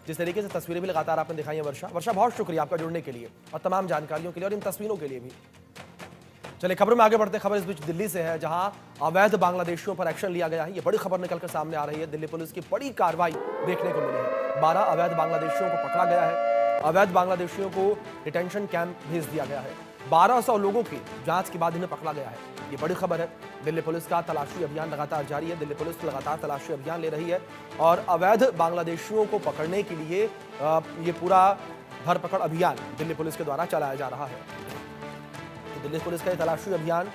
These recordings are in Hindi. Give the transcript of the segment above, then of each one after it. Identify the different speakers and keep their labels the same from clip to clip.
Speaker 1: जिस तरीके से तस्वीरें भी लगातार आपने दिखाई हैं वर्षा, बहुत शुक्रिया आपका जुड़ने के लिए और तमाम जानकारियों के लिए और इन तस्वीरों के लिए भी। चलिए खबरों में आगे बढ़ते हैं। खबर इस बीच दिल्ली से है, जहां अवैध बांग्लादेशियों पर एक्शन लिया गया है। ये बड़ी खबर निकलकर सामने आ रही है। दिल्ली पुलिस की बड़ी कार्रवाई देखने को मिली है। 12 अवैध बांग्लादेशियों को पकड़ा गया है। अवैध बांग्लादेशियों को डिटेंशन कैंप भेज दिया गया है। 1200 लोगों की जांच के बाद इन्हें पकड़ा गया है। ये बड़ी खबर है। दिल्ली पुलिस का तलाशी अभियान लगातार जारी है। दिल्ली पुलिस लगातार तलाशी अभियान ले रही है और अवैध बांग्लादेशियों को पकड़ने के लिए ये पूरा धरपकड़ अभियान दिल्ली पुलिस के द्वारा चलाया जा रहा है। दिल्ली पुलिस का ये तलाशी अभियान,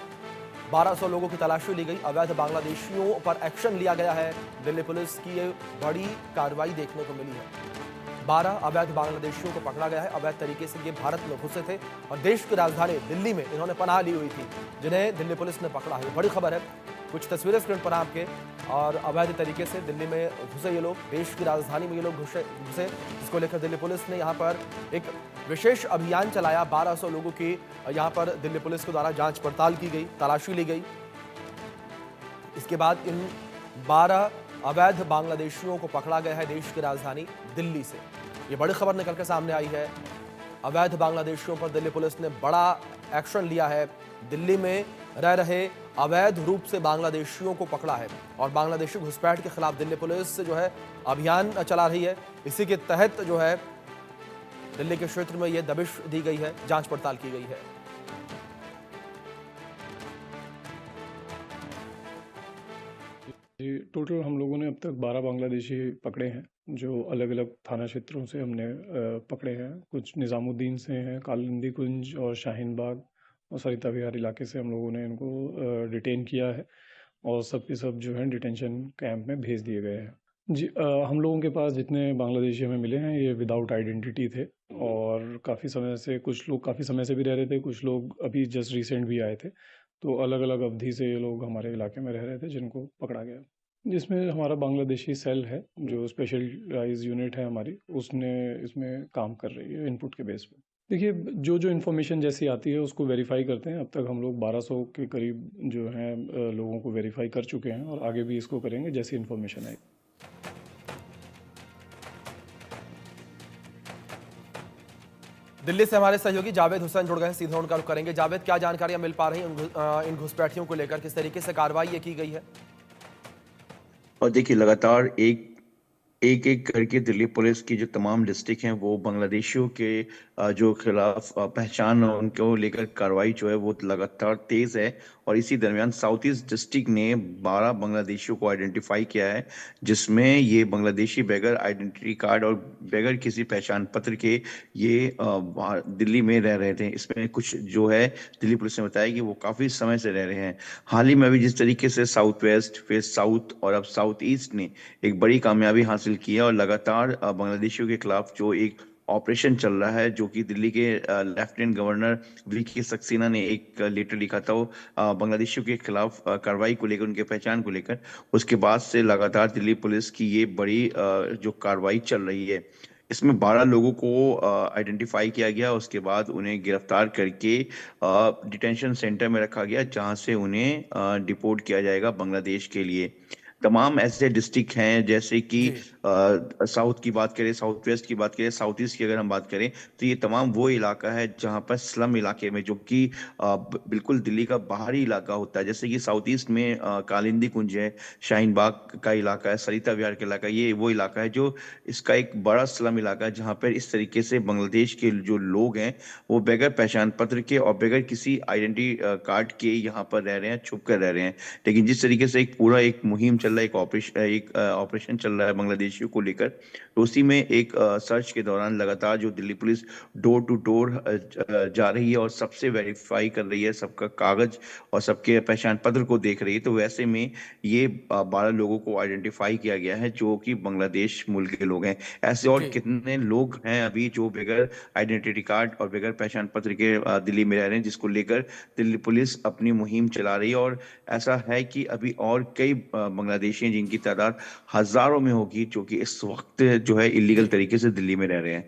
Speaker 1: 1200 लोगों की तलाशी ली गई, अवैध बांग्लादेशियों पर एक्शन लिया गया है। दिल्ली पुलिस की ये बड़ी कार्रवाई देखने को मिली है। 12 अवैध बांग्लादेशियों को पकड़ा गया है। अवैध तरीके से ये भारत में घुसे थे और देश की राजधानी दिल्ली में इन्होंने पनाह ली हुई थी, जिन्हें दिल्ली पुलिस ने पकड़ा है। बड़ी खबर है। कुछ तस्वीरें स्क्रीन पर आपके। और अवैध तरीके से दिल्ली में घुसे ये लोग, देश की राजधानी में ये लोग घुसे, जिसको लेकर दिल्ली पुलिस ने यहाँ पर एक विशेष अभियान चलाया। 1200 लोगों की यहाँ पर दिल्ली पुलिस के द्वारा जांच पड़ताल की गई, तलाशी ली गई। इसके बाद इन 12 अवैध बांग्लादेशियों को पकड़ा गया है देश की राजधानी दिल्ली से। ये बड़ी खबर निकलकर सामने आई है। अवैध बांग्लादेशियों पर दिल्ली पुलिस ने बड़ा एक्शन लिया है। दिल्ली में रह रहे अवैध रूप से बांग्लादेशियों को पकड़ा है और बांग्लादेशी घुसपैठ के खिलाफ दिल्ली पुलिस जो है अभियान चला रही है। इसी के तहत जो है दिल्ली के क्षेत्र में यह दबिश दी गई है, जांच पड़ताल की गई है।
Speaker 2: टोटल हम लोगों ने अब तक 12 बांग्लादेशी पकड़े हैं, जो अलग अलग थाना क्षेत्रों से हमने पकड़े हैं। कुछ निज़ामुद्दीन से हैं, कालिंदी कुंज और शाहीन बाग और सरिता विहार इलाके से हम लोगों ने इनको डिटेन किया है और सब के सब जो हैं डिटेंशन कैंप में भेज दिए गए हैं। जी, हम लोगों के पास जितने बांग्लादेशी हमें मिले हैं ये विदाउट आइडेंटिटी थे और काफ़ी समय से, कुछ लोग काफ़ी समय से भी रह रहे थे, कुछ लोग अभी जस्ट रिसेंट भी आए थे। तो अलग अलग अवधि से ये लोग हमारे इलाके में रह रहे थे, जिनको पकड़ा गया। जिसमें हमारा बांग्लादेशी सेल है, जो स्पेशलाइज यूनिट है हमारी, उसने इसमें काम कर रही है इनपुट के बेस पे। देखिए, जो जो इन्फॉर्मेशन जैसी आती है उसको वेरीफाई करते हैं। अब तक हम लोग 1200 के करीब जो हैं लोगों को वेरीफाई कर चुके हैं और आगे भी इसको करेंगे जैसी इन्फॉर्मेशन आएगी।
Speaker 1: दिल्ली से हमारे सहयोगी जावेद हुसैन जुड़ गए, सीधे उनका रुख करेंगे। जावेद, क्या जानकारियां मिल पा रही हैं इन घुसपैठियों को लेकर? किस तरीके से कार्रवाई ये की गई है?
Speaker 3: और देखिए, लगातार एक एक एक करके दिल्ली पुलिस की जो तमाम डिस्ट्रिक्ट हैं वो बांग्लादेशियों के जो खिलाफ पहचान और उनको लेकर कार्रवाई जो है वो लगातार तेज है। और इसी दरमियान साउथ ईस्ट डिस्ट्रिक्ट ने 12 बांग्लादेशियों को आइडेंटिफाई किया है, जिसमें ये बांग्लादेशी बगैर आइडेंटिटी कार्ड और बगैर किसी पहचान पत्र के ये दिल्ली में रह रहे थे। इसमें कुछ जो है दिल्ली पुलिस ने बताया कि वो काफी समय से रह रहे हैं। हाल ही में अभी जिस तरीके से साउथ वेस्ट, फिर साउथ और अब साउथ ईस्ट ने एक बड़ी कामयाबी हासिल की है और लगातार बांग्लादेशियों के खिलाफ जो एक ऑपरेशन चल रहा है, जो कि दिल्ली के लेफ्टिनेंट गवर्नर वीके सक्सेना ने एक लेटर लिखा था वो बांग्लादेशियों के खिलाफ कार्रवाई को लेकर, उनके पहचान को लेकर। उसके बाद से लगातार दिल्ली पुलिस की ये बड़ी जो कार्रवाई चल रही है। इसमें 12 लोगों को आइडेंटिफाई किया गया, उसके बाद उन्हें गिरफ्तार करके डिटेंशन सेंटर में रखा गया, जहां से उन्हें डिपोर्ट किया जाएगा बांग्लादेश के लिए। तमाम ऐसे डिस्ट्रिक्ट हैं, जैसे कि
Speaker 1: जी,
Speaker 3: साउथ की बात करें, साउथ वेस्ट की बात करें, साउथ ईस्ट की अगर हम बात करें, तो ये तमाम वो इलाका है जहां पर स्लम इलाके में, जो कि बिल्कुल दिल्ली का बाहरी इलाका होता है। जैसे कि साउथ ईस्ट में कालिंदी कुंज है, शाहीन बाग का इलाका है, सरिता विहार का इलाका, ये वो इलाका है जो इसका एक बड़ा स्लम इलाका है, जहां पर इस तरीके से बांग्लादेश के जो लोग हैं वो बगैर पहचान पत्र के और बगैर किसी आइडेंटिटी कार्ड के यहाँ पर रह रहे हैं, छुप कर रह रहे हैं। लेकिन जिस तरीके से एक पूरा एक मुहिम चल रहा है, एक ऑपरेशन चल रहा है बांग्लादेशियों को लेकर, तो उसी में एक सर्च के दौरान लगातार जो Delhi police door to door जा रही है और सबसे वेरीफाई कर रही है, सबका कागज और सबके पहचान पत्र को देख रही है। तो वैसे में ये 12 लोगों को आइडेंटिफाई किया गया है जो कि बांग्लादेश मुल्क के लोग हैं। ऐसे और
Speaker 1: जी,
Speaker 3: कितने लोग हैं अभी जो बगैर आइडेंटिटी कार्ड और बगैर पहचान पत्र के दिल्ली में रह रहे हैं, जिसको लेकर दिल्ली पुलिस अपनी मुहिम चला रही है। और ऐसा है कि अभी और कई बांग्लादेशी हैं जिनकी तादाद हजारों में होगी, जो कि इस वक्त जो है इलीगल
Speaker 1: जी,
Speaker 3: तरीके से दिल्ली में रह रहे हैं।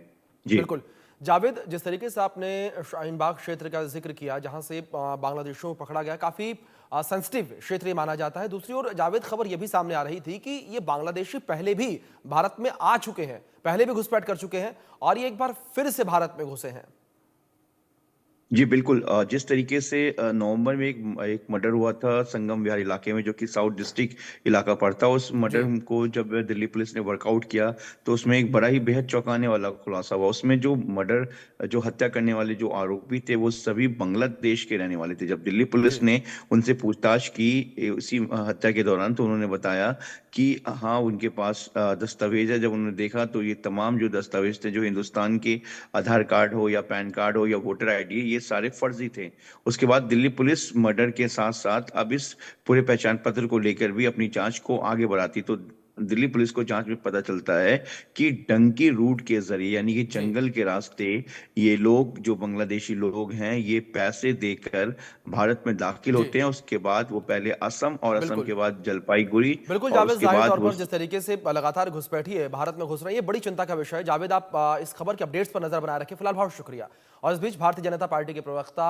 Speaker 3: जी।
Speaker 1: बिल्कुल। जावेद, जिस तरीके से आपने शाहीन बाग क्षेत्र का जिक्र किया जहां से बांग्लादेशियों को पकड़ा गया, काफी सेंसिटिव क्षेत्र ये माना जाता है। दूसरी ओर जावेद, खबर यह भी सामने आ रही थी कि ये बांग्लादेशी पहले भी भारत में आ चुके हैं, पहले भी घुसपैठ कर चुके हैं और ये एक बार फिर से भारत में घुसे हैं।
Speaker 3: जी बिल्कुल। जिस तरीके से नवंबर में एक मर्डर हुआ था संगम विहार इलाके में, जो कि साउथ डिस्ट्रिक्ट इलाका पड़ता है, उस मर्डर
Speaker 1: जी
Speaker 3: को जब दिल्ली पुलिस ने वर्कआउट किया तो उसमें एक बड़ा ही बेहद चौंकाने वाला खुलासा हुआ। उसमें जो हत्या करने वाले जो आरोपी थे वो सभी बांग्लादेश के रहने वाले थे। जब दिल्ली पुलिस
Speaker 1: जी
Speaker 3: ने उनसे पूछताछ की उसी हत्या के दौरान, तो उन्होंने बताया कि हाँ उनके पास दस्तावेज है। जब उन्होंने देखा तो ये तमाम जो दस्तावेज थे, जो हिंदुस्तान के आधार कार्ड हो या पैन कार्ड हो या वोटर आईडी, ये सारे फर्जी थे। उसके बाद दिल्ली पुलिस मर्डर के साथ साथ अब इस पूरे पहचान पत्र को लेकर भी अपनी जांच को आगे बढ़ाती। तो दिल्ली पुलिस को जांच में पता चलता है कि डंकी रूट के जरिए, यानी कि
Speaker 1: जी
Speaker 3: जंगल के रास्ते, ये लोग जो बांग्लादेशी लोग हैं ये पैसे देकर भारत में दाखिल
Speaker 1: जी
Speaker 3: होते हैं। उसके बाद वो पहले असम और असम
Speaker 1: बिल्कुल
Speaker 3: के बाद जलपाईगुड़ी
Speaker 1: बिल्कुल
Speaker 3: और
Speaker 1: जावेद,
Speaker 3: उसके
Speaker 1: जाहिर
Speaker 3: बाद
Speaker 1: तौर
Speaker 3: वो।
Speaker 1: पर जिस तरीके से लगातार घुसपैठी है, भारत में घुस रही है, ये बड़ी चिंता का विषय है। जावेद, आप इस खबर के अपडेट्स पर नजर बनाए रखें। फिलहाल बहुत शुक्रिया। और इस बीच भारतीय जनता पार्टी के प्रवक्ता